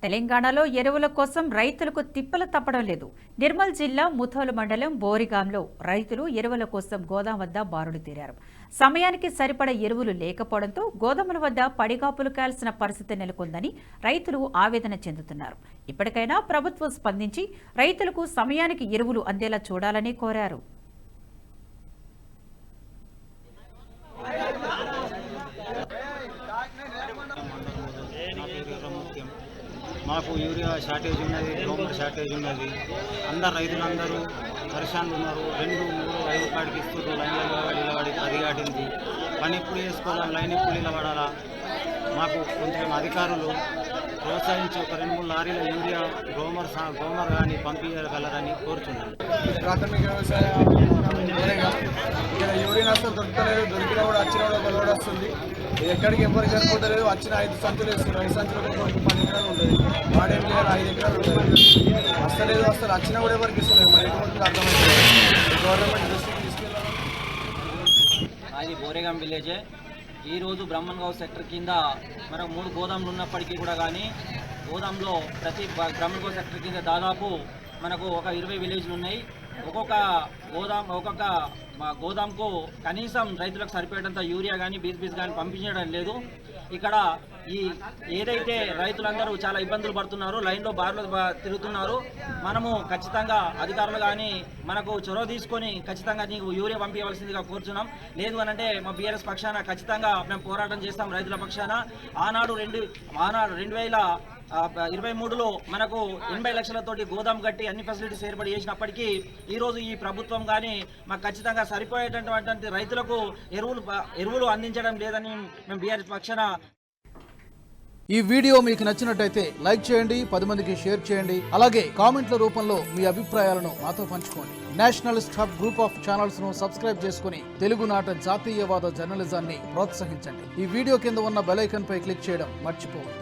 తెలంగాణలో ఎరువుల కోసం రైతులకు తిప్పలు తప్పడం లేదు. నిర్మల్ జిల్లా ముథోలు మండలం బోరిగాంలో రైతులు ఎరువుల కోసం గోదాం వద్ద బారులు తీరారు. సమయానికి సరిపడ ఎరువులు లేకపోవడంతో గోదాముల వద్ద పడిగాపులు కాల్సిన పరిస్థితి నెలకొందని రైతులు ఆవేదన చెందుతున్నారు. ఇప్పటికైనా ప్రభుత్వం స్పందించి రైతులకు సమయానికి ఎరువులు అందేలా చూడాలని కోరారు. మాకు యూరియా షార్టేజ్ ఉన్నది, గ్రోమర్ షార్టేజ్ ఉన్నది. రైతులందరూ పరిశాన్లు ఉన్నారు. 2, 3, 5 కాడికి ఇస్తున్నారు. లైన్లో నిలబడి 10 కాటింది. పని ఎప్పుడు చేసుకోవాలా, లైన్ ఎప్పుడు నిలబడాలా? మాకు కొంచెం అధికారులు ప్రోత్సహించి ఒక 2-3 లారీల యూరియా గ్రోమర్ కానీ పంపించగలరని కోరుతున్నాను. ప్రాథమిక వ్యవసాయ ఇక్కడ యూరియా నష్టం దొరకలేదు. దొరికినా కూడా వచ్చిన కూడా లోడ్ వస్తుంది. ఎక్కడికి ఎవరికి సరిపోతలేదు. వచ్చిన 5 సంచులు వేస్తున్నారు. 5 సంచులు 10 ఎకరాలు ఉంటుంది. వాడేం చేయాలి? 5 ఎకరాలు ఉంటుంది. వస్తలేదు. వచ్చినా కూడా ఎవరికి ఇస్తున్నారు. మరి ఎటువంటి అర్థమైంది. గవర్నమెంట్ దృష్టికి తీసుకెళ్ళాలి. అది బోరేగాం విలేజే. ఈరోజు బ్రహ్మన్గావ్ సెక్టర్ కింద మనకు 3 గోదాములు ఉన్నప్పటికీ కూడా కానీ గోదాంలో ప్రతి బ్రహ్మన్గావ్ సెక్టర్ కింద దాదాపు మనకు ఒక 20 విలేజ్లు ఉన్నాయి. ఒక్కొక్క గోదాంకు కనీసం రైతులకు సరిపోయేటంత యూరియా కానీ బీస్ కానీ పంపించడం లేదు. ఇక్కడ ఏదైతే రైతులందరూ చాలా ఇబ్బందులు పడుతున్నారో, లైన్లో బార్లు తిరుగుతున్నారు. మనము ఖచ్చితంగా అధికారులు కానీ మనకు చొరవ తీసుకొని ఖచ్చితంగా నీకు యూరియా పంపించవలసిందిగా కోరుతున్నాం. లేదు అనంటే మా బీఆర్ఎస్ పక్షాన ఖచ్చితంగా మేము పోరాటం చేస్తాం. రైతుల పక్షాన ఆనాడు 2023లో మనకు 80 లక్షలతోటి గోదాం కట్టి అన్ని ఫెసిలిటీస్ ఏర్పాటు చేసినప్పటికీ ఈరోజు ఈ ప్రభుత్వం కానీ మాకు ఖచ్చితంగా సరిపోయేటటువంటి రైతులకు ఎరువులు అందించడం లేదని మేము బీఆర్ఎస్ పక్షాన. ఈ వీడియో మీకు నచ్చినట్టయితే లైక్ చేయండి, 10 మందికి షేర్ చేయండి. అలాగే కామెంట్ల రూపంలో మీ అభిప్రాయాలను మాతో పంచుకోండి. Nationalist hub group of channels ను సబ్స్క్రైబ్ చేసుకుని తెలుగునాట జాతీయవాద జర్నలిజాన్ని ప్రోత్సహించండి. ఈ వీడియో కింద ఉన్న బెల్ ఐకాన్ పై క్లిక్ చేయడం మర్చిపోవద్దు.